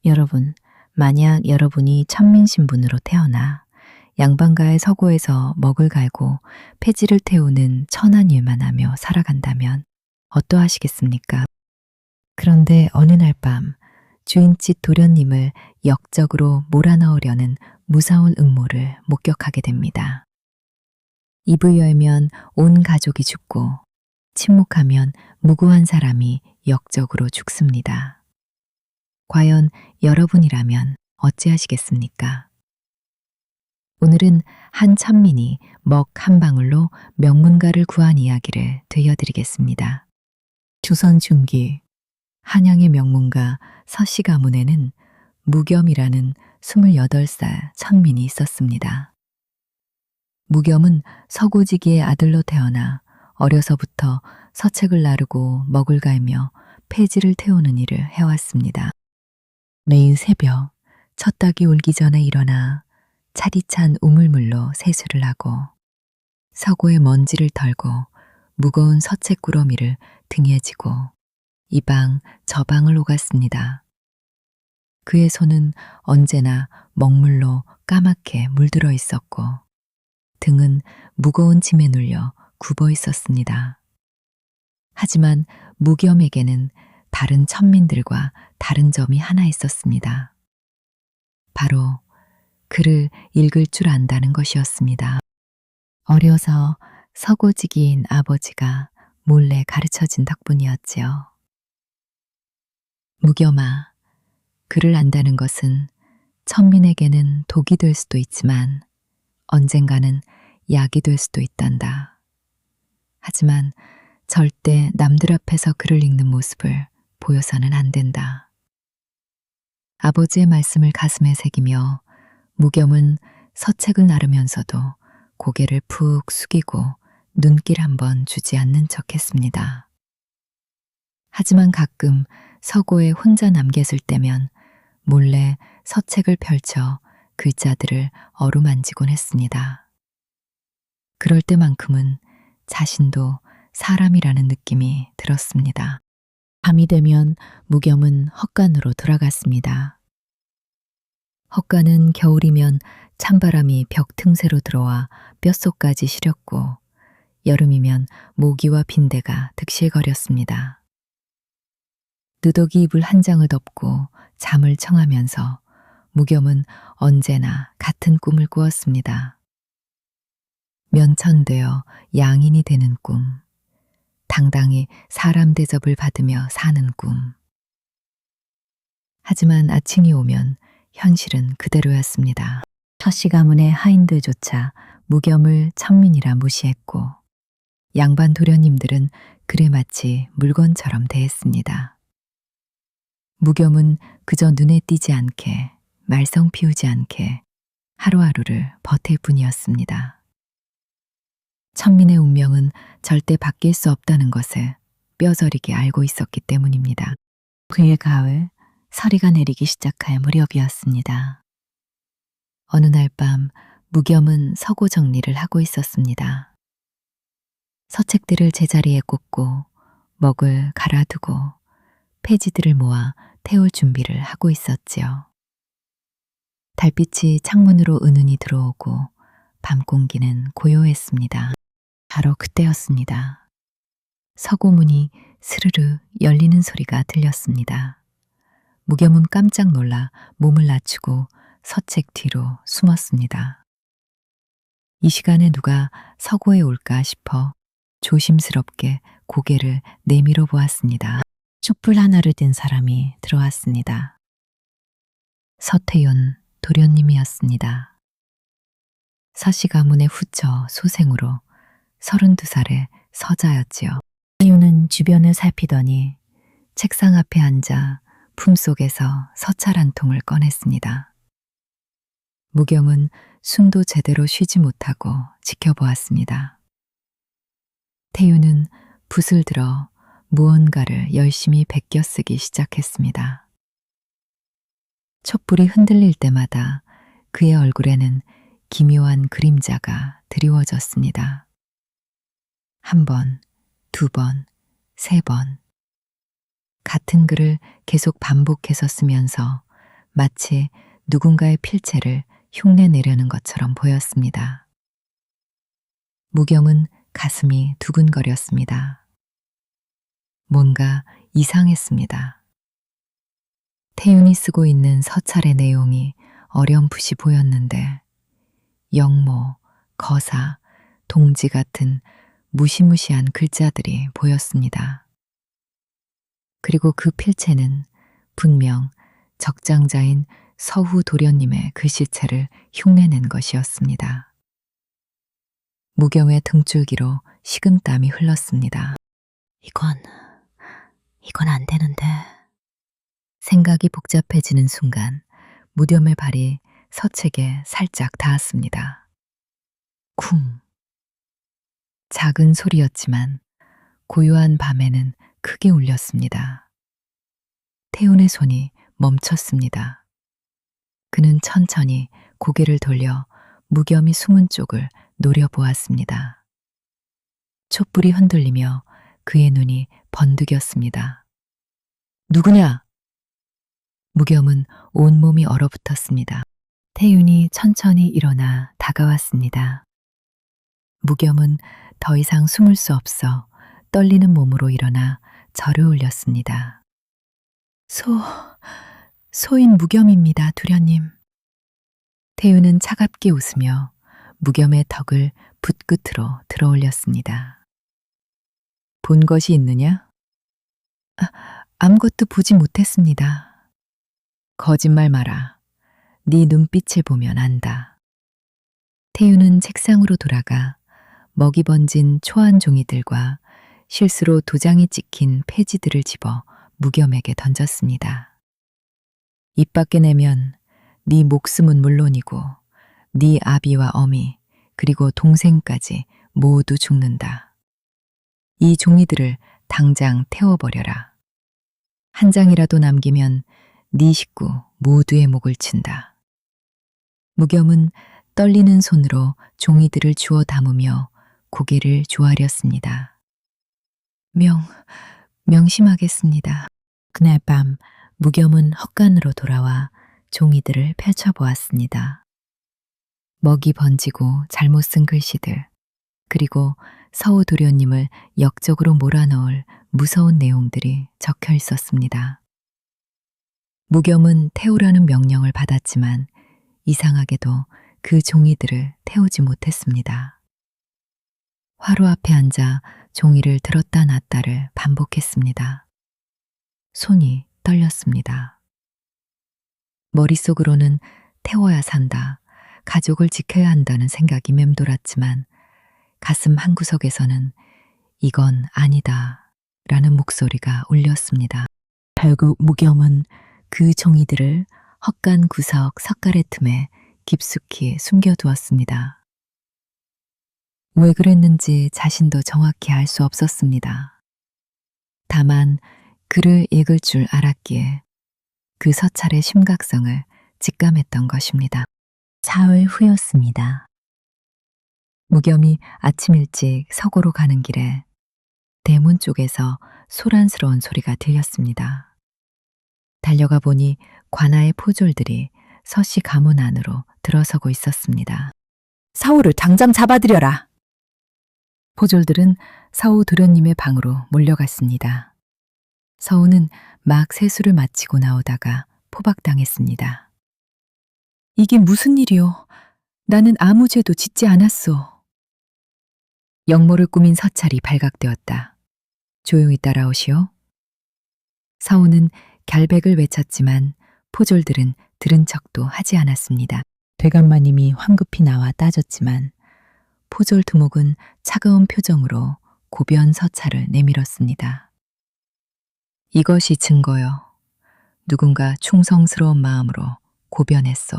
여러분, 만약 여러분이 천민 신분으로 태어나 양반가의 서고에서 먹을 갈고 폐지를 태우는 천한 일만 하며 살아간다면 어떠하시겠습니까? 그런데 어느 날 밤 주인집 도련님을 역적으로 몰아넣으려는 무서운 음모를 목격하게 됩니다. 입을 열면 온 가족이 죽고 침묵하면 무고한 사람이 역적으로 죽습니다. 과연 여러분이라면 어찌하시겠습니까? 오늘은 한 천민이 먹 한 방울로 명문가를 구한 이야기를 들려드리겠습니다. 조선 중기 한양의 명문가 서씨 가문에는 무겸이라는 28살 천민이 있었습니다. 무겸은 서고지기의 아들로 태어나 어려서부터 서책을 나르고 먹을 갈며 폐지를 태우는 일을 해왔습니다. 매일 새벽 첫 닭이 울기 전에 일어나 차디찬 우물물로 세수를 하고 서고의 먼지를 털고 무거운 서책 꾸러미를 등에 지고 이 방 저 방을 오갔습니다. 그의 손은 언제나 먹물로 까맣게 물들어 있었고 등은 무거운 짐에 눌려 굽어 있었습니다. 하지만 무겸에게는 다른 천민들과 다른 점이 하나 있었습니다. 바로 글을 읽을 줄 안다는 것이었습니다. 어려서 서고지기인 아버지가 몰래 가르쳐준 덕분이었지요. 무겸아, 글을 안다는 것은 천민에게는 독이 될 수도 있지만 언젠가는 약이 될 수도 있단다. 하지만 절대 남들 앞에서 글을 읽는 모습을 보여서는 안 된다. 아버지의 말씀을 가슴에 새기며 무겸은 서책을 나르면서도 고개를 푹 숙이고 눈길 한번 주지 않는 척했습니다. 하지만 가끔 서고에 혼자 남겼을 때면 몰래 서책을 펼쳐 글자들을 어루만지곤 했습니다. 그럴 때만큼은 자신도 사람이라는 느낌이 들었습니다. 밤이 되면 무겸은 헛간으로 돌아갔습니다. 헛간은 겨울이면 찬바람이 벽 틈새로 들어와 뼛속까지 시렸고 여름이면 모기와 빈대가 득실거렸습니다. 느덕이 이불 한 장을 덮고 잠을 청하면서 무겸은 언제나 같은 꿈을 꾸었습니다. 면천되어 양인이 되는 꿈, 당당히 사람 대접을 받으며 사는 꿈. 하지만 아침이 오면 현실은 그대로였습니다. 서씨 가문의 하인들조차 무겸을 천민이라 무시했고 양반 도련님들은 그를 마치 물건처럼 대했습니다. 무겸은 그저 눈에 띄지 않게 말썽 피우지 않게 하루하루를 버틸 뿐이었습니다. 천민의 운명은 절대 바뀔 수 없다는 것을 뼈저리게 알고 있었기 때문입니다. 그의 가을, 서리가 내리기 시작할 무렵이었습니다. 어느 날 밤 무겸은 서고 정리를 하고 있었습니다. 서책들을 제자리에 꽂고 먹을 갈아두고 폐지들을 모아 태울 준비를 하고 있었지요. 달빛이 창문으로 은은히 들어오고 밤 공기는 고요했습니다. 바로 그때였습니다. 서고문이 스르르 열리는 소리가 들렸습니다. 무겸은 깜짝 놀라 몸을 낮추고 서책 뒤로 숨었습니다. 이 시간에 누가 서고에 올까 싶어 조심스럽게 고개를 내밀어 보았습니다. 촛불 하나를 든 사람이 들어왔습니다. 서태윤 도련님이었습니다. 서씨 가문의 후처 소생으로 32살의 서자였지요. 태윤은 주변을 살피더니 책상 앞에 앉아 품속에서 서찰 한 통을 꺼냈습니다. 무겸은 숨도 제대로 쉬지 못하고 지켜보았습니다. 태윤은 붓을 들어 무언가를 열심히 베껴 쓰기 시작했습니다. 촛불이 흔들릴 때마다 그의 얼굴에는 기묘한 그림자가 드리워졌습니다. 한 번, 두 번, 세 번. 같은 글을 계속 반복해서 쓰면서 마치 누군가의 필체를 흉내내려는 것처럼 보였습니다. 무경은 가슴이 두근거렸습니다. 뭔가 이상했습니다. 태윤이 쓰고 있는 서찰의 내용이 어렴풋이 보였는데 영모, 거사, 동지 같은 무시무시한 글자들이 보였습니다. 그리고 그 필체는 분명 적장자인 서후 도련님의 글씨체를 흉내낸 것이었습니다. 무경의 등줄기로 식은땀이 흘렀습니다. 이건 안 되는데. 생각이 복잡해지는 순간 무렴의 발이 서책에 살짝 닿았습니다. 쿵. 작은 소리였지만 고요한 밤에는 크게 울렸습니다. 태훈의 손이 멈췄습니다. 그는 천천히 고개를 돌려 무겸이 숨은 쪽을 노려보았습니다. 촛불이 흔들리며 그의 눈이 번득였습니다. 누구냐? 무겸은 온몸이 얼어붙었습니다. 태윤이 천천히 일어나 다가왔습니다. 무겸은 더 이상 숨을 수 없어 떨리는 몸으로 일어나 절을 올렸습니다. 소인 무겸입니다, 두련님. 태윤은 차갑게 웃으며 무겸의 턱을 붓끝으로 들어올렸습니다. 본 것이 있느냐? 아무것도 보지 못했습니다. 거짓말 마라. 네 눈빛을 보면 안다. 태윤은 책상으로 돌아가 먹이 번진 초안 종이들과 실수로 도장이 찍힌 페이지들을 집어 무겸에게 던졌습니다. 입 밖에 내면 네 목숨은 물론이고 네 아비와 어미 그리고 동생까지 모두 죽는다. 이 종이들을 당장 태워버려라. 한 장이라도 남기면 네 식구 모두의 목을 친다. 무겸은 떨리는 손으로 종이들을 주워 담으며 고개를 조아렸습니다. 명심하겠습니다. 그날 밤 무겸은 헛간으로 돌아와 종이들을 펼쳐보았습니다. 먹이 번지고 잘못 쓴 글씨들, 그리고 서우 도련님을 역적으로 몰아넣을 무서운 내용들이 적혀 있었습니다. 무겸은 태우라는 명령을 받았지만 이상하게도 그 종이들을 태우지 못했습니다. 화로 앞에 앉아 종이를 들었다 놨다를 반복했습니다. 손이 떨렸습니다. 머릿속으로는 태워야 산다, 가족을 지켜야 한다는 생각이 맴돌았지만 가슴 한구석에서는 이건 아니다 라는 목소리가 울렸습니다. 결국 무겸은 그 종이들을 헛간 구석 석가래 틈에 깊숙이 숨겨두었습니다. 왜 그랬는지 자신도 정확히 알 수 없었습니다. 다만 글을 읽을 줄 알았기에 그 서찰의 심각성을 직감했던 것입니다. 사흘 후였습니다. 무겸이 아침 일찍 서고로 가는 길에 대문 쪽에서 소란스러운 소리가 들렸습니다. 달려가 보니 관아의 포졸들이 서씨 가문 안으로 들어서고 있었습니다. 사우를 당장 잡아들여라. 포졸들은 서우 도련님의 방으로 몰려갔습니다. 서우는 막 세수를 마치고 나오다가 포박당했습니다. 이게 무슨 일이오? 나는 아무 죄도 짓지 않았소. 역모를 꾸민 서찰이 발각되었다. 조용히 따라오시오. 서우는 결백을 외쳤지만 포졸들은 들은 척도 하지 않았습니다. 대감마님이 황급히 나와 따졌지만 포졸 두목은 차가운 표정으로 고변 서찰을 내밀었습니다. 이것이 증거요. 누군가 충성스러운 마음으로 고변했소.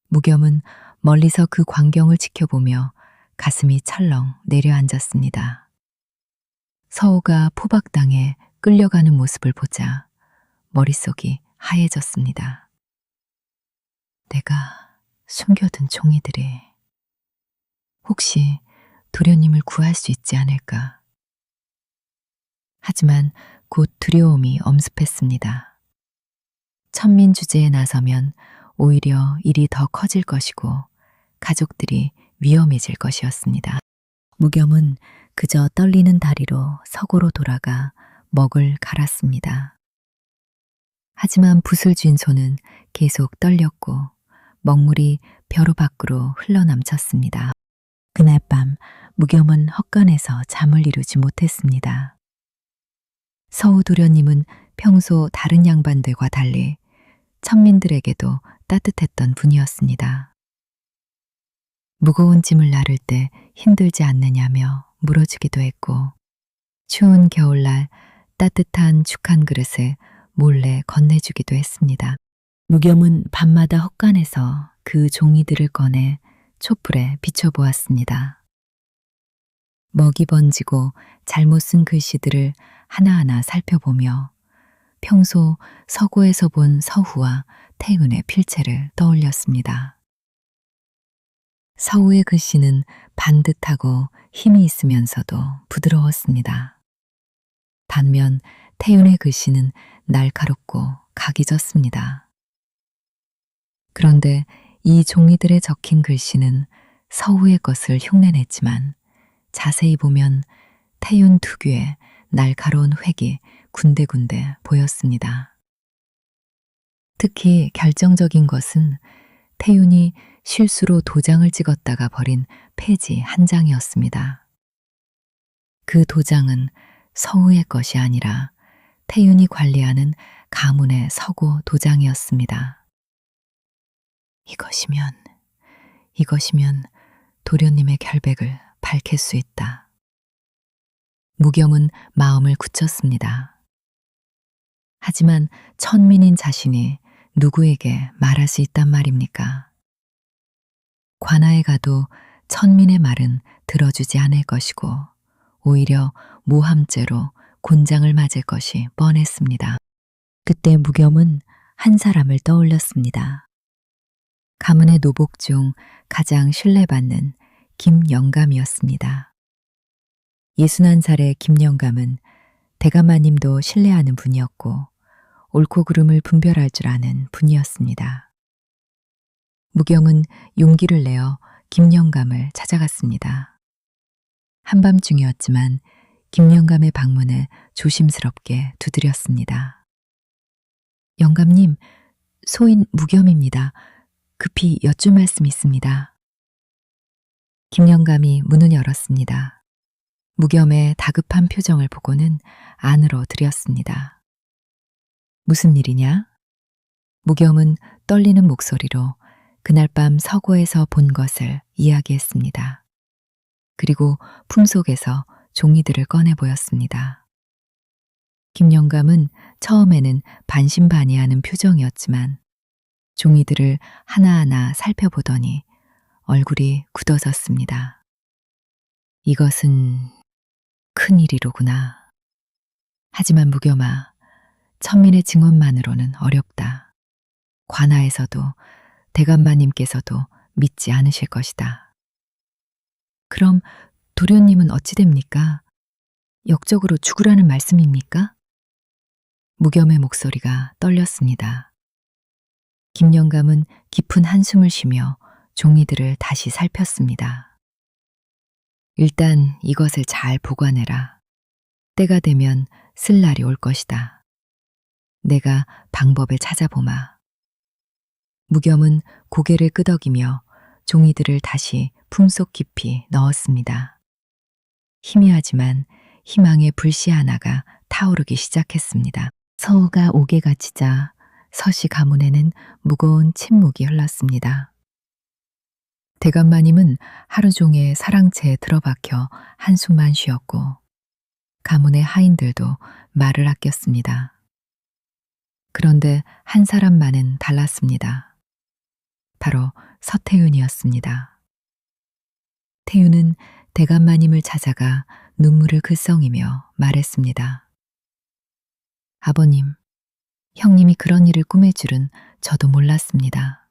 무겸은 멀리서 그 광경을 지켜보며 가슴이 철렁 내려앉았습니다. 서우가 포박당해 끌려가는 모습을 보자 머릿속이 하얘졌습니다. 내가 숨겨둔 종이들이 혹시 도련님을 구할 수 있지 않을까? 하지만 곧 두려움이 엄습했습니다. 천민 주제에 나서면 오히려 일이 더 커질 것이고 가족들이 위험해질 것이었습니다. 무겸은 그저 떨리는 다리로 서고로 돌아가 먹을 갈았습니다. 하지만 붓을 쥔 손은 계속 떨렸고 먹물이 벼루 밖으로 흘러넘쳤습니다. 그날 밤 무겸은 헛간에서 잠을 이루지 못했습니다. 서우도련님은 평소 다른 양반들과 달리 천민들에게도 따뜻했던 분이었습니다. 무거운 짐을 나를 때 힘들지 않느냐며 물어주기도 했고 추운 겨울날 따뜻한 죽 한 그릇을 몰래 건네주기도 했습니다. 무겸은 밤마다 헛간에서 그 종이들을 꺼내 촛불에 비춰보았습니다. 먹이 번지고 잘못 쓴 글씨들을 하나하나 살펴보며 평소 서고에서 본 서후와 태은의 필체를 떠올렸습니다. 서후의 글씨는 반듯하고 힘이 있으면서도 부드러웠습니다. 반면 태윤의 글씨는 날카롭고 각이 졌습니다. 그런데 이 종이들에 적힌 글씨는 서후의 것을 흉내냈지만 자세히 보면 태윤 특유의 날카로운 획이 군데군데 보였습니다. 특히 결정적인 것은 태윤이 실수로 도장을 찍었다가 버린 폐지 한 장이었습니다. 그 도장은 서우의 것이 아니라 태윤이 관리하는 가문의 서고 도장이었습니다. 이것이면 도련님의 결백을 밝힐 수 있다. 무겸은 마음을 굳혔습니다. 하지만 천민인 자신이 누구에게 말할 수 있단 말입니까? 관아에 가도 천민의 말은 들어주지 않을 것이고 오히려 모함죄로 곤장을 맞을 것이 뻔했습니다. 그때 무겸은 한 사람을 떠올렸습니다. 가문의 노복 중 가장 신뢰받는 김영감이었습니다. 61살의 김영감은 대감마님도 신뢰하는 분이었고 옳고 그름을 분별할 줄 아는 분이었습니다. 무겸은 용기를 내어 김영감을 찾아갔습니다. 한밤중이었지만 김영감의 방문을 조심스럽게 두드렸습니다. 영감님, 소인 무겸입니다. 급히 여쭐 말씀이 있습니다. 김영감이 문을 열었습니다. 무겸의 다급한 표정을 보고는 안으로 들였습니다. 무슨 일이냐? 무겸은 떨리는 목소리로 그날 밤 서고에서 본 것을 이야기했습니다. 그리고 품속에서 종이들을 꺼내 보였습니다. 김영감은 처음에는 반신반의하는 표정이었지만 종이들을 하나하나 살펴보더니 얼굴이 굳어졌습니다. 이것은 큰일이로구나. 하지만 무겸아, 천민의 증언만으로는 어렵다. 관아에서도 대감마님께서도 믿지 않으실 것이다. 그럼 도련님은 어찌 됩니까? 역적으로 죽으라는 말씀입니까? 무겸의 목소리가 떨렸습니다. 김영감은 깊은 한숨을 쉬며 종이들을 다시 살폈습니다. 일단 이것을 잘 보관해라. 때가 되면 쓸 날이 올 것이다. 내가 방법을 찾아보마. 무겸은 고개를 끄덕이며 종이들을 다시 품속 깊이 넣었습니다. 희미하지만 희망의 불씨 하나가 타오르기 시작했습니다. 서우가 옥에 갇히자 서씨 가문에는 무거운 침묵이 흘렀습니다. 대감마님은 하루 종일 사랑채에 들어박혀 한숨만 쉬었고 가문의 하인들도 말을 아꼈습니다. 그런데 한 사람만은 달랐습니다. 바로 서태윤이었습니다. 태윤은 대감마님을 찾아가 눈물을 글썽이며 말했습니다. 아버님, 형님이 그런 일을 꾸밀 줄은 저도 몰랐습니다.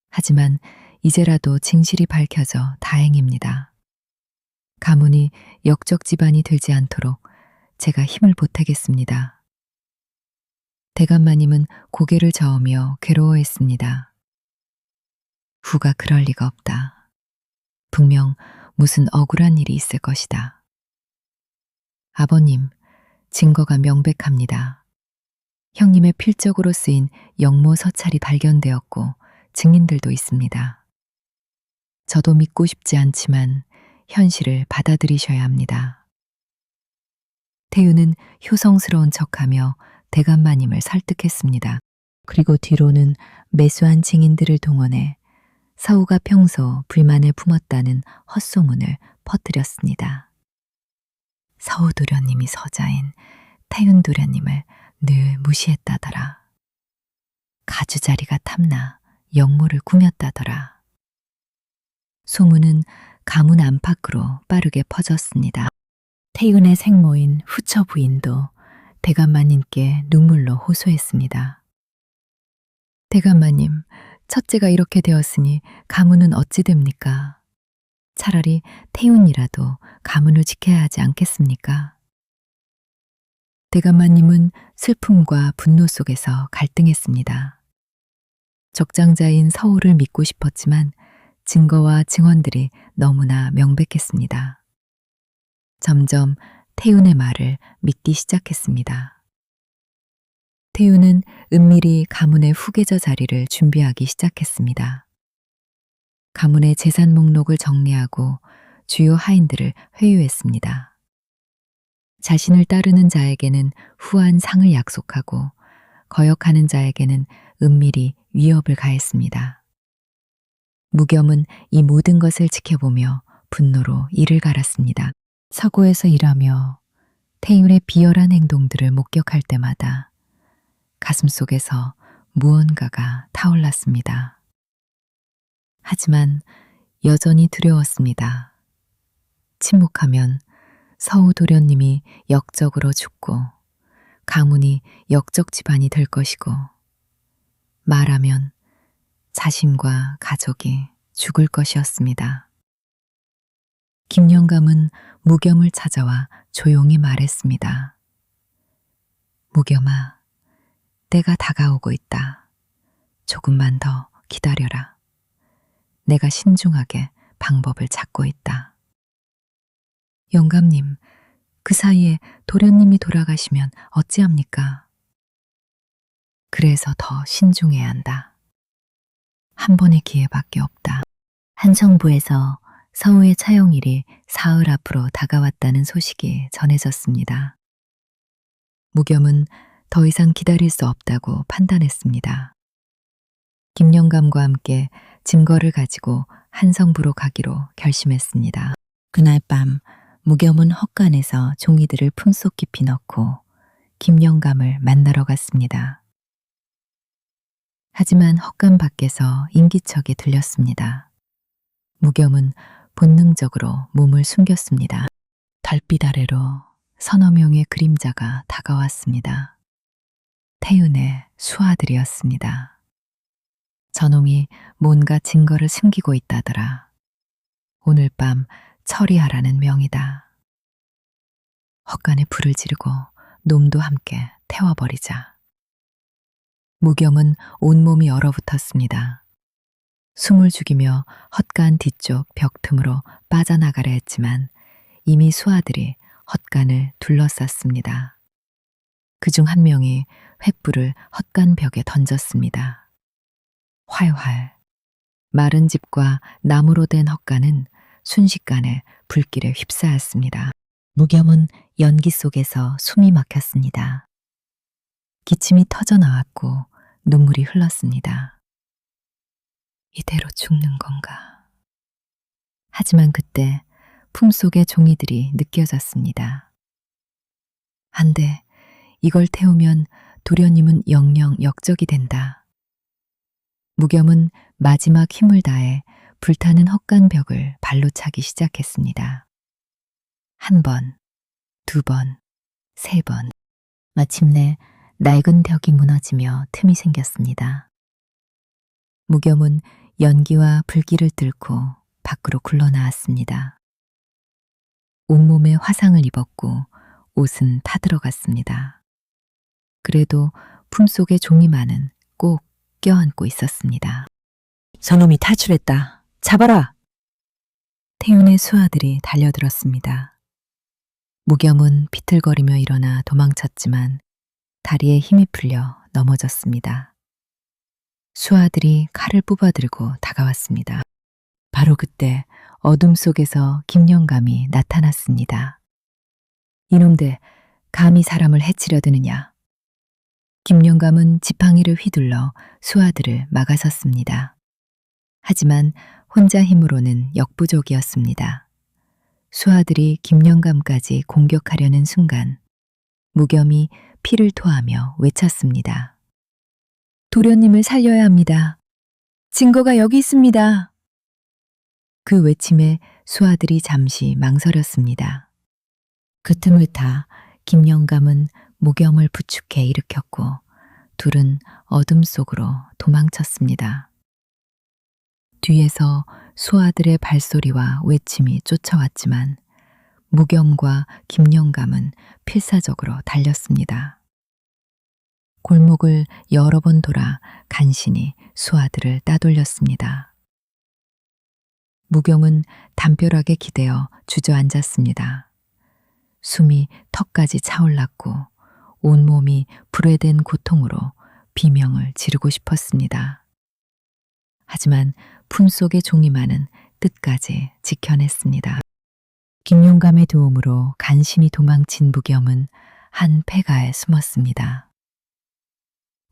하지만 이제라도 진실이 밝혀져 다행입니다. 가문이 역적 집안이 되지 않도록 제가 힘을 보태겠습니다. 대감마님은 고개를 저으며 괴로워했습니다. 후가 그럴 리가 없다. 분명 무슨 억울한 일이 있을 것이다. 아버님, 증거가 명백합니다. 형님의 필적으로 쓰인 영모 서찰이 발견되었고 증인들도 있습니다. 저도 믿고 싶지 않지만 현실을 받아들이셔야 합니다. 태유는 효성스러운 척하며 대감마님을 설득했습니다. 그리고 뒤로는 매수한 증인들을 동원해 서우가 평소 불만을 품었다는 헛소문을 퍼뜨렸습니다. 서우 도련님이 서자인 태윤 도련님을 늘 무시했다더라. 가주자리가 탐나 영모를 꾸몄다더라. 소문은 가문 안팎으로 빠르게 퍼졌습니다. 태윤의 생모인 후처 부인도 대감마님께 눈물로 호소했습니다. 대감마님, 첫째가 이렇게 되었으니 가문은 어찌 됩니까? 차라리 태윤이라도 가문을 지켜야 하지 않겠습니까? 대감마님은 슬픔과 분노 속에서 갈등했습니다. 적장자인 서우를 믿고 싶었지만 증거와 증언들이 너무나 명백했습니다. 점점 태윤의 말을 믿기 시작했습니다. 태윤은 은밀히 가문의 후계자 자리를 준비하기 시작했습니다. 가문의 재산 목록을 정리하고 주요 하인들을 회유했습니다. 자신을 따르는 자에게는 후한 상을 약속하고 거역하는 자에게는 은밀히 위협을 가했습니다. 무겸은 이 모든 것을 지켜보며 분노로 이를 갈았습니다. 서고에서 일하며 태윤의 비열한 행동들을 목격할 때마다 가슴속에서 무언가가 타올랐습니다. 하지만 여전히 두려웠습니다. 침묵하면 서우 도련님이 역적으로 죽고 가문이 역적 집안이 될 것이고 말하면 자신과 가족이 죽을 것이었습니다. 김영감은 무겸을 찾아와 조용히 말했습니다. 무겸아, 때가 다가오고 있다. 조금만 더 기다려라. 내가 신중하게 방법을 찾고 있다. 영감님, 그 사이에 도련님이 돌아가시면 어찌합니까? 그래서 더 신중해야 한다. 한 번의 기회밖에 없다. 한성부에서 서우의 차용일이 사흘 앞으로 다가왔다는 소식이 전해졌습니다. 무겸은 더 이상 기다릴 수 없다고 판단했습니다. 김영감과 함께 증거를 가지고 한성부로 가기로 결심했습니다. 그날 밤 무겸은 헛간에서 종이들을 품속 깊이 넣고 김영감을 만나러 갔습니다. 하지만 헛간 밖에서 인기척이 들렸습니다. 무겸은 본능적으로 몸을 숨겼습니다. 달빛 아래로 서너 명의 그림자가 다가왔습니다. 태윤의 수하들이었습니다. 저놈이 뭔가 증거를 숨기고 있다더라. 오늘 밤 처리하라는 명이다. 헛간에 불을 지르고 놈도 함께 태워버리자. 무겸은 온몸이 얼어붙었습니다. 숨을 죽이며 헛간 뒤쪽 벽 틈으로 빠져나가려 했지만 이미 수하들이 헛간을 둘러쌌습니다. 그중 한 명이 횃불을 헛간 벽에 던졌습니다. 활활. 마른 집과 나무로 된 헛간은 순식간에 불길에 휩싸였습니다. 무겸은 연기 속에서 숨이 막혔습니다. 기침이 터져 나왔고 눈물이 흘렀습니다. 이대로 죽는 건가? 하지만 그때 품속의 종이들이 느껴졌습니다. 안 돼. 이걸 태우면 도련님은 영영 역적이 된다. 무겸은 마지막 힘을 다해 불타는 헛간 벽을 발로 차기 시작했습니다. 한 번, 두 번, 세 번. 마침내 낡은 벽이 무너지며 틈이 생겼습니다. 무겸은 연기와 불길을 뚫고 밖으로 굴러나왔습니다. 온몸에 화상을 입었고 옷은 타들어갔습니다. 그래도 품속에 종이만은 꼭 껴안고 있었습니다. 저놈이 탈출했다. 잡아라! 태윤의 수아들이 달려들었습니다. 무겸은 비틀거리며 일어나 도망쳤지만 다리에 힘이 풀려 넘어졌습니다. 수아들이 칼을 뽑아들고 다가왔습니다. 바로 그때 어둠 속에서 김영감이 나타났습니다. 이놈들, 감히 사람을 해치려 드느냐. 김영감은 지팡이를 휘둘러 수아들을 막아섰습니다. 하지만 혼자 힘으로는 역부족이었습니다. 수아들이 김영감까지 공격하려는 순간 무겸이 피를 토하며 외쳤습니다. 도련님을 살려야 합니다. 증거가 여기 있습니다. 그 외침에 수아들이 잠시 망설였습니다. 그 틈을 타 김영감은 무겸을 부축해 일으켰고 둘은 어둠 속으로 도망쳤습니다. 뒤에서 수아들의 발소리와 외침이 쫓아왔지만 무겸과 김영감은 필사적으로 달렸습니다. 골목을 여러 번 돌아 간신히 수아들을 따돌렸습니다. 무겸은 담벼락에 기대어 주저앉았습니다. 숨이 턱까지 차올랐고 온몸이 불에 댄 고통으로 비명을 지르고 싶었습니다. 하지만 품속의 종이만은 끝까지 지켜냈습니다. 김용감의 도움으로 간신히 도망친 무겸은 한 폐가에 숨었습니다.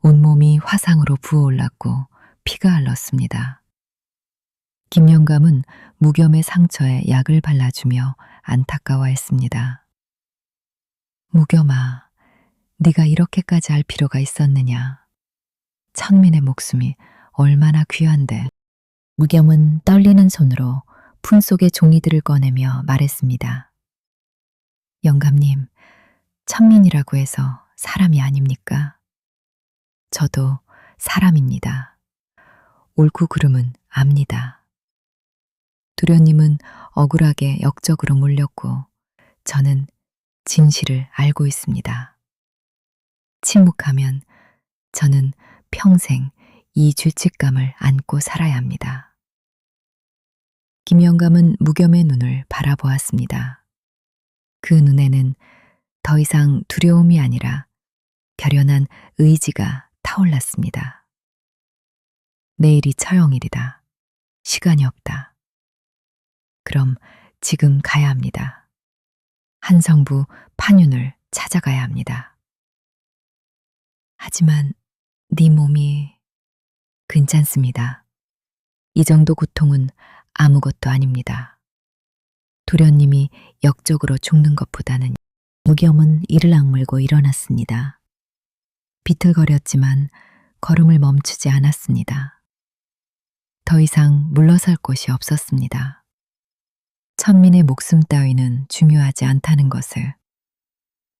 온몸이 화상으로 부어올랐고 피가 흘렀습니다. 김영감은 무겸의 상처에 약을 발라주며 안타까워했습니다. 무겸아, 네가 이렇게까지 할 필요가 있었느냐. 천민의 목숨이 얼마나 귀한데. 무겸은 떨리는 손으로 품속의 종이들을 꺼내며 말했습니다. 영감님, 천민이라고 해서 사람이 아닙니까? 저도 사람입니다. 옳고 그름은 압니다. 도련님은 억울하게 역적으로 몰렸고 저는 진실을 알고 있습니다. 침묵하면 저는 평생 이 죄책감을 안고 살아야 합니다. 김영감은 무겸의 눈을 바라보았습니다. 그 눈에는 더 이상 두려움이 아니라 결연한 의지가 타올랐습니다. 내일이 처형일이다. 시간이 없다. 그럼 지금 가야 합니다. 한성부 판윤을 찾아가야 합니다. 하지만 네 몸이 괜찮습니다. 이 정도 고통은 아무것도 아닙니다. 도련님이 역적으로 죽는 것보다는. 무겸은 이를 악물고 일어났습니다. 비틀거렸지만 걸음을 멈추지 않았습니다. 더 이상 물러설 곳이 없었습니다. 천민의 목숨 따위는 중요하지 않다는 것을,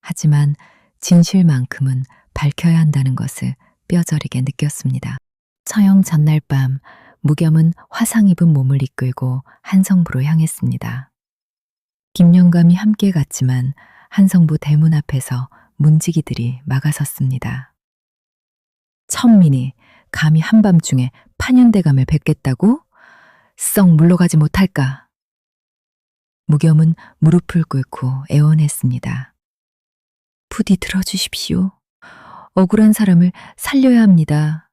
하지만 진실만큼은 밝혀야 한다는 것을 뼈저리게 느꼈습니다. 처형 전날 밤 무겸은 화상 입은 몸을 이끌고 한성부로 향했습니다. 김영감이 함께 갔지만 한성부 대문 앞에서 문지기들이 막아섰습니다. 천민이 감히 한밤중에 판윤대감을 뵙겠다고? 썩 물러가지 못할까? 무겸은 무릎을 꿇고 애원했습니다. 부디 들어주십시오. 억울한 사람을 살려야 합니다.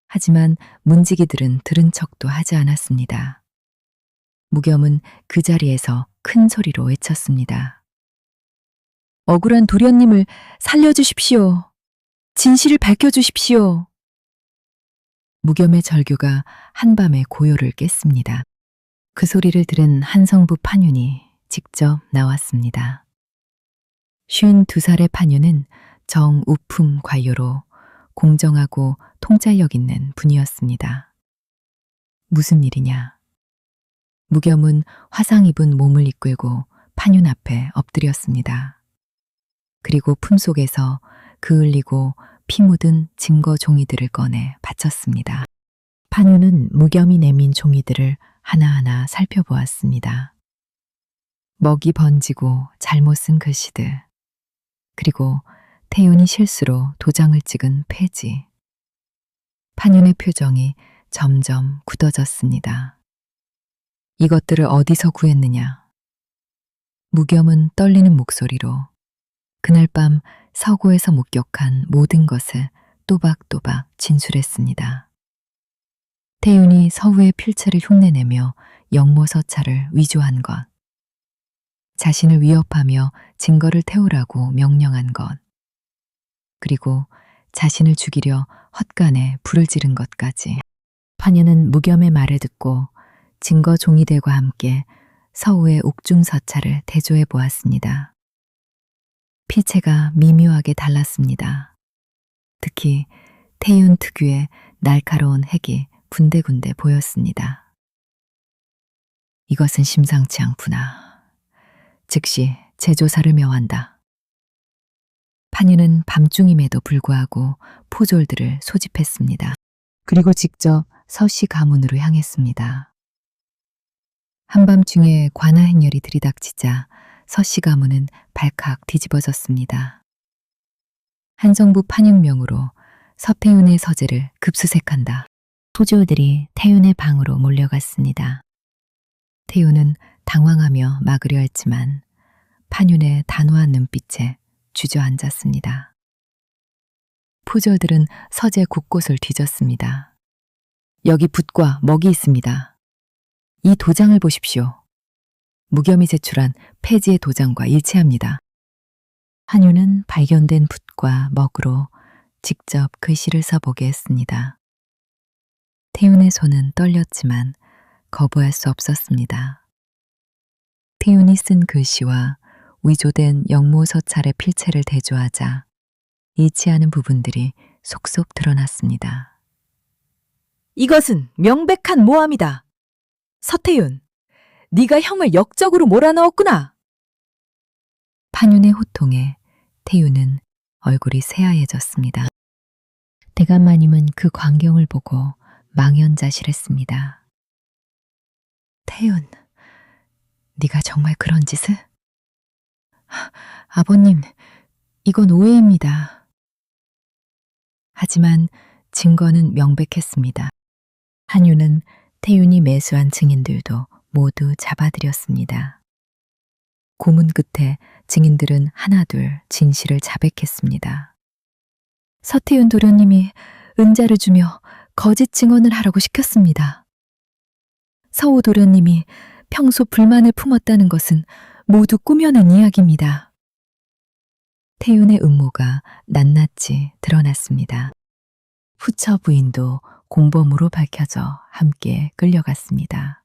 하지만 문지기들은 들은 척도 하지 않았습니다. 무겸은 그 자리에서 큰 소리로 외쳤습니다. 억울한 도련님을 살려주십시오. 진실을 밝혀주십시오. 무겸의 절규가 한밤의 고요를 깼습니다. 그 소리를 들은 한성부 판윤이 직접 나왔습니다. 52살의 판윤은 정우품 관료로 공정하고 통찰력 있는 분이었습니다. 무슨 일이냐? 무겸은 화상 입은 몸을 이끌고 판윤 앞에 엎드렸습니다. 그리고 품속에서 그을리고 피 묻은 증거 종이들을 꺼내 바쳤습니다. 판윤은 무겸이 내민 종이들을 하나하나 살펴보았습니다. 먹이 번지고 잘못 쓴 글씨들, 그리고 태윤이 실수로 도장을 찍은 폐지. 판윤의 표정이 점점 굳어졌습니다. 이것들을 어디서 구했느냐? 무겸은 떨리는 목소리로 그날 밤 서고에서 목격한 모든 것을 또박또박 진술했습니다. 태윤이 서우의 필체를 흉내내며 영모서찰을 위조한 것, 자신을 위협하며 증거를 태우라고 명령한 것, 그리고 자신을 죽이려 헛간에 불을 지른 것까지. 판윤은 무겸의 말을 듣고 증거 종이들과 함께 서우의 옥중서찰을 대조해 보았습니다. 피체가 미묘하게 달랐습니다. 특히 태윤 특유의 날카로운 핵이 군데군데 보였습니다. 이것은 심상치 않구나. 즉시 재조사를 명한다. 판윤은 밤중임에도 불구하고 포졸들을 소집했습니다. 그리고 직접 서씨 가문으로 향했습니다. 한밤중에 관아 행렬이 들이닥치자 서씨 가문은 발칵 뒤집어졌습니다. 한성부 판육명으로 서태윤의 서재를 급수색한다. 포졸들이 태윤의 방으로 몰려갔습니다. 태윤은 당황하며 막으려 했지만 판윤의 단호한 눈빛에 주저앉았습니다. 포졸들은 서재 곳곳을 뒤졌습니다. 여기 붓과 먹이 있습니다. 이 도장을 보십시오. 무겸이 제출한 폐지의 도장과 일치합니다. 판윤은 발견된 붓과 먹으로 직접 글씨를 써보게 했습니다. 태윤의 손은 떨렸지만 거부할 수 없었습니다. 태윤이 쓴 글씨와 위조된 영모서찰의 필체를 대조하자 일치하는 부분들이 속속 드러났습니다. 이것은 명백한 모함이다. 서태윤, 네가 형을 역적으로 몰아넣었구나. 판윤의 호통에 태윤은 얼굴이 새하얘졌습니다. 대감마님은 그 광경을 보고 망연자실했습니다. 태윤, 네가 정말 그런 짓을? 아버님, 이건 오해입니다. 하지만 증거는 명백했습니다. 한유는 태윤이 매수한 증인들도 모두 잡아들였습니다. 고문 끝에 증인들은 하나둘 진실을 자백했습니다. 서태윤 도련님이 은자를 주며 거짓 증언을 하라고 시켰습니다. 서우 도련님이 평소 불만을 품었다는 것은 모두 꾸며낸 이야기입니다. 태윤의 음모가 낱낱이 드러났습니다. 후처 부인도 공범으로 밝혀져 함께 끌려갔습니다.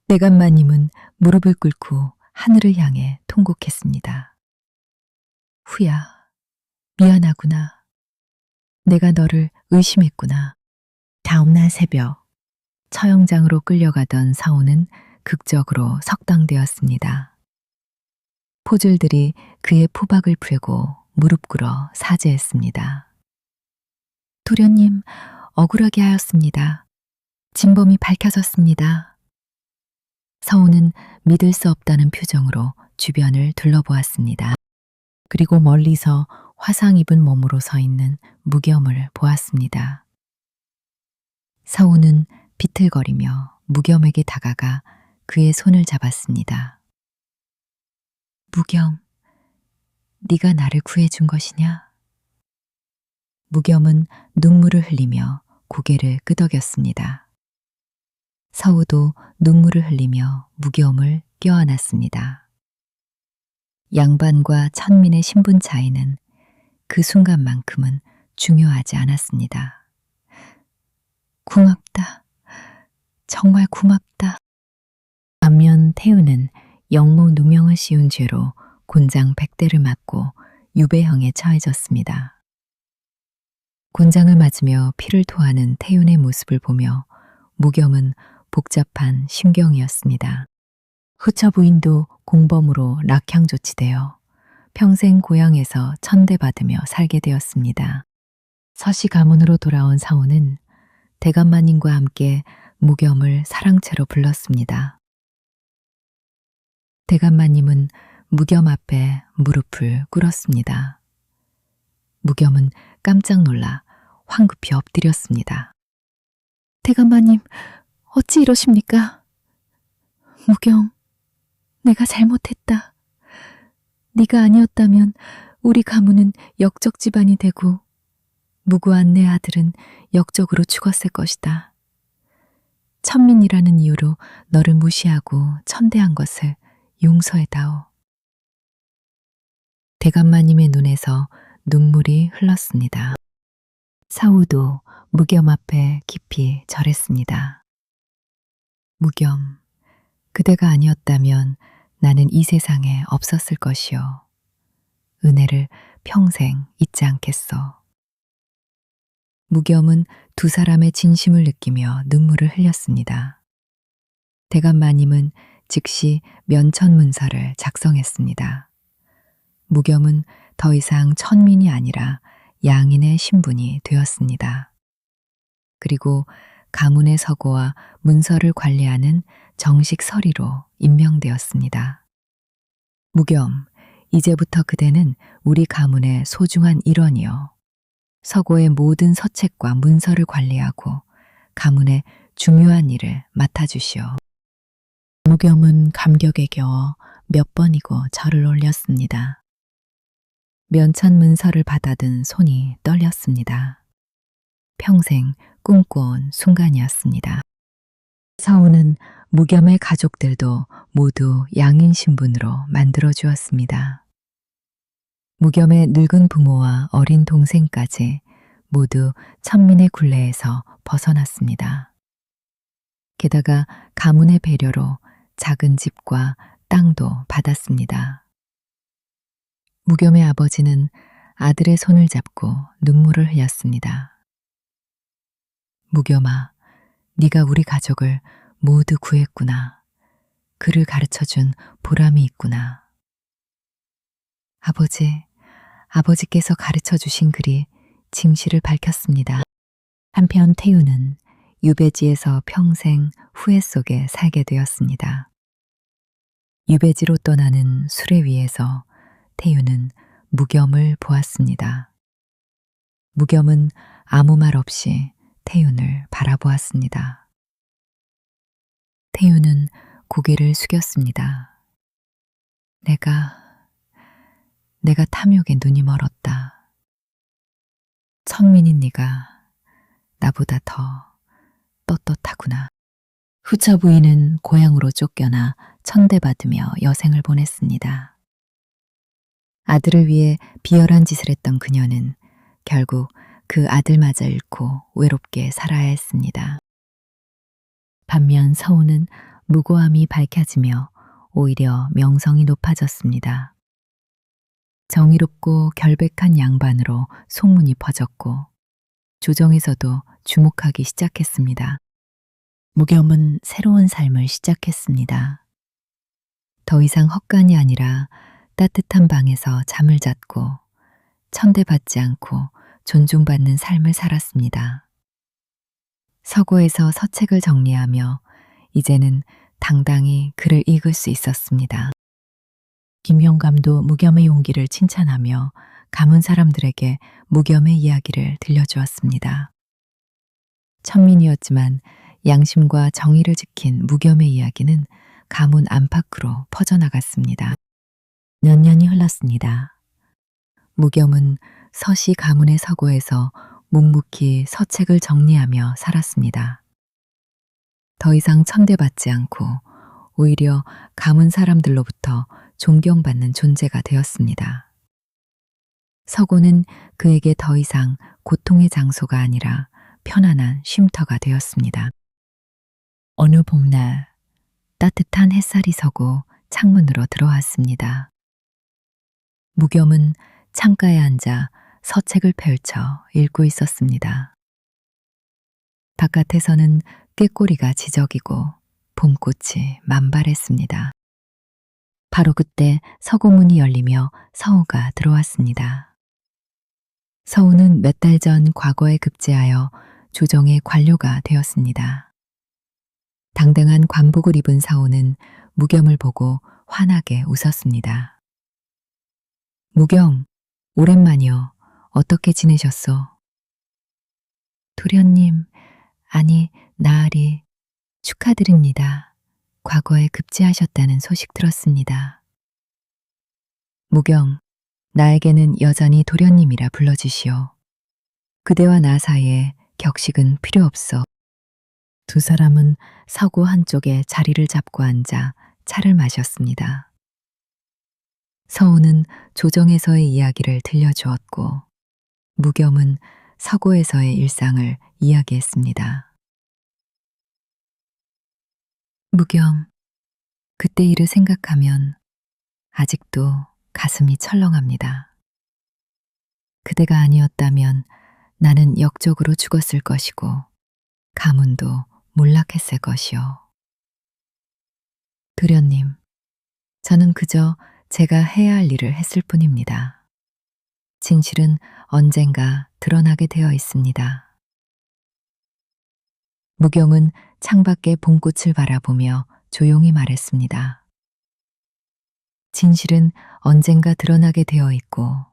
내감마님은 무릎을 꿇고 하늘을 향해 통곡했습니다. 후야, 미안하구나. 내가 너를 의심했구나. 다음날 새벽, 처형장으로 끌려가던 사오는 극적으로 석방되었습니다. 포졸들이 그의 포박을 풀고 무릎 꿇어 사죄했습니다. 도련님, 억울하게 하였습니다. 진범이 밝혀졌습니다. 서우는 믿을 수 없다는 표정으로 주변을 둘러보았습니다. 그리고 멀리서 화상 입은 몸으로 서 있는 무겸을 보았습니다. 서우는 비틀거리며 무겸에게 다가가 그의 손을 잡았습니다. 무겸, 네가 나를 구해준 것이냐? 무겸은 눈물을 흘리며 고개를 끄덕였습니다. 서우도 눈물을 흘리며 무겸을 껴안았습니다. 양반과 천민의 신분 차이는 그 순간만큼은 중요하지 않았습니다. 고맙다. 정말 고맙다. 반면 태우는 영모 누명을 씌운 죄로 곤장 100대를 맞고 유배형에 처해졌습니다. 곤장을 맞으며 피를 토하는 태윤의 모습을 보며 무겸은 복잡한 심경이었습니다. 후처 부인도 공범으로 낙향 조치되어 평생 고향에서 천대받으며 살게 되었습니다. 서씨 가문으로 돌아온 사오는 대감마님과 함께 무겸을 사랑채로 불렀습니다. 대감마님은 무겸 앞에 무릎을 꿇었습니다. 무겸은 깜짝 놀라 황급히 엎드렸습니다. 대감마님, 어찌 이러십니까? 무겸, 내가 잘못했다. 네가 아니었다면 우리 가문은 역적 집안이 되고 무고한 내 아들은 역적으로 죽었을 것이다. 천민이라는 이유로 너를 무시하고 천대한 것을 용서해다오. 대감마님의 눈에서 눈물이 흘렀습니다. 사우도 무겸 앞에 깊이 절했습니다. 무겸, 그대가 아니었다면 나는 이 세상에 없었을 것이오. 은혜를 평생 잊지 않겠소. 무겸은 두 사람의 진심을 느끼며 눈물을 흘렸습니다. 대감마님은 즉시 면천문서를 작성했습니다. 무겸은 더 이상 천민이 아니라 양인의 신분이 되었습니다. 그리고 가문의 서고와 문서를 관리하는 정식 서리로 임명되었습니다. 무겸, 이제부터 그대는 우리 가문의 소중한 일원이요. 서고의 모든 서책과 문서를 관리하고 가문의 중요한 일을 맡아주시오. 무겸은 감격에 겨워 몇 번이고 절을 올렸습니다. 면천 문서를 받아든 손이 떨렸습니다. 평생 꿈꿔온 순간이었습니다. 서우는 무겸의 가족들도 모두 양인 신분으로 만들어 주었습니다. 무겸의 늙은 부모와 어린 동생까지 모두 천민의 굴레에서 벗어났습니다. 게다가 가문의 배려로 작은 집과 땅도 받았습니다. 무겸의 아버지는 아들의 손을 잡고 눈물을 흘렸습니다. 무겸아, 네가 우리 가족을 모두 구했구나. 글을 가르쳐준 보람이 있구나. 아버지께서 가르쳐주신 글이 진실을 밝혔습니다. 한편 태유는 유배지에서 평생 후회 속에 살게 되었습니다. 유배지로 떠나는 수레 위에서 태유는 무겸을 보았습니다. 무겸은 아무 말 없이 태윤을 바라보았습니다. 태윤은 고개를 숙였습니다. 내가 탐욕에 눈이 멀었다. 천민인 네가 나보다 더 떳떳하구나. 후처 부인은 고향으로 쫓겨나 천대받으며 여생을 보냈습니다. 아들을 위해 비열한 짓을 했던 그녀는 결국 그 아들마저 잃고 외롭게 살아야 했습니다. 반면 서우는 무고함이 밝혀지며 오히려 명성이 높아졌습니다. 정의롭고 결백한 양반으로 소문이 퍼졌고 조정에서도 주목하기 시작했습니다. 무겸은 새로운 삶을 시작했습니다. 더 이상 헛간이 아니라 따뜻한 방에서 잠을 잤고 천대받지 않고 존중받는 삶을 살았습니다. 서고에서 서책을 정리하며 이제는 당당히 글을 읽을 수 있었습니다. 김영감도 무겸의 용기를 칭찬하며 가문 사람들에게 무겸의 이야기를 들려주었습니다. 천민이었지만 양심과 정의를 지킨 무겸의 이야기는 가문 안팎으로 퍼져나갔습니다. 몇 년이 흘렀습니다. 무겸은 서시 가문의 서고에서 묵묵히 서책을 정리하며 살았습니다. 더 이상 천대받지 않고 오히려 가문 사람들로부터 존경받는 존재가 되었습니다. 서고는 그에게 더 이상 고통의 장소가 아니라 편안한 쉼터가 되었습니다. 어느 봄날 따뜻한 햇살이 서고 창문으로 들어왔습니다. 무겸은 창가에 앉아 서책을 펼쳐 읽고 있었습니다. 바깥에서는 꾀꼬리가 지저귀고 봄꽃이 만발했습니다. 바로 그때 서고문이 열리며 서우가 들어왔습니다. 서우는 몇 달 전 과거에 급제하여 조정의 관료가 되었습니다. 당당한 관복을 입은 서우는 무겸을 보고 환하게 웃었습니다. 무경, 오랜만이요. 어떻게 지내셨어? 도련님, 아니, 나으리, 축하드립니다. 과거에 급제하셨다는 소식 들었습니다. 무경, 나에게는 여전히 도련님이라 불러주시오. 그대와 나 사이에 격식은 필요 없어. 두 사람은 서고 한쪽에 자리를 잡고 앉아 차를 마셨습니다. 서우는 조정에서의 이야기를 들려주었고, 무겸은 서고에서의 일상을 이야기했습니다. 무겸, 그때 일을 생각하면 아직도 가슴이 철렁합니다. 그대가 아니었다면 나는 역적으로 죽었을 것이고 가문도 몰락했을 것이요. 도련님, 저는 그저 제가 해야 할 일을 했을 뿐입니다. 진실은 언젠가 드러나게 되어 있습니다. 무경은 창밖의 봄꽃을 바라보며 조용히 말했습니다. 진실은 언젠가 드러나게 되어 있고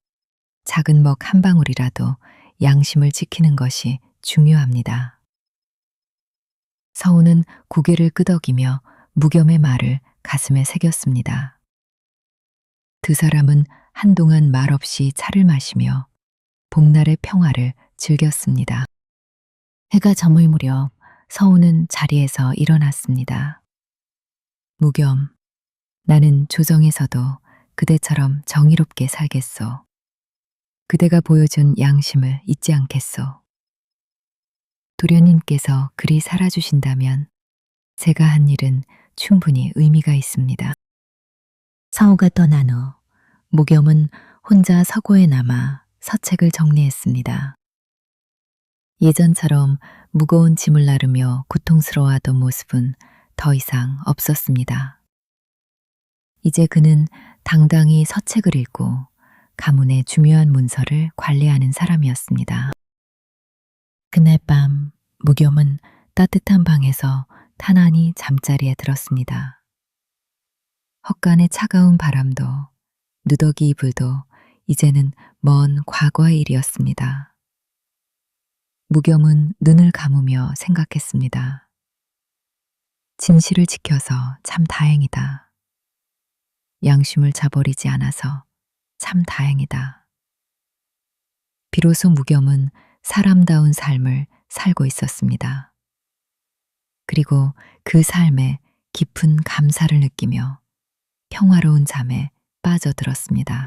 작은 먹 한 방울이라도 양심을 지키는 것이 중요합니다. 서우는 고개를 끄덕이며 무겸의 말을 가슴에 새겼습니다. 두 사람은 한동안 말없이 차를 마시며 봄날의 평화를 즐겼습니다. 해가 저물 무렵 서우는 자리에서 일어났습니다. 무겸, 나는 조정에서도 그대처럼 정의롭게 살겠소. 그대가 보여준 양심을 잊지 않겠소. 도련님께서 그리 살아주신다면 제가 한 일은 충분히 의미가 있습니다. 서우가 떠난 후 무겸은 혼자 서고에 남아 서책을 정리했습니다. 예전처럼 무거운 짐을 나르며 고통스러워하던 모습은 더 이상 없었습니다. 이제 그는 당당히 서책을 읽고 가문의 중요한 문서를 관리하는 사람이었습니다. 그날 밤 무겸은 따뜻한 방에서 탄안히 잠자리에 들었습니다. 헛간의 차가운 바람도 누더기 이불도 이제는 먼 과거의 일이었습니다. 무겸은 눈을 감으며 생각했습니다. 진실을 지켜서 참 다행이다. 양심을 저버리지 않아서 참 다행이다. 비로소 무겸은 사람다운 삶을 살고 있었습니다. 그리고 그 삶에 깊은 감사를 느끼며 평화로운 잠에 빠져들었습니다.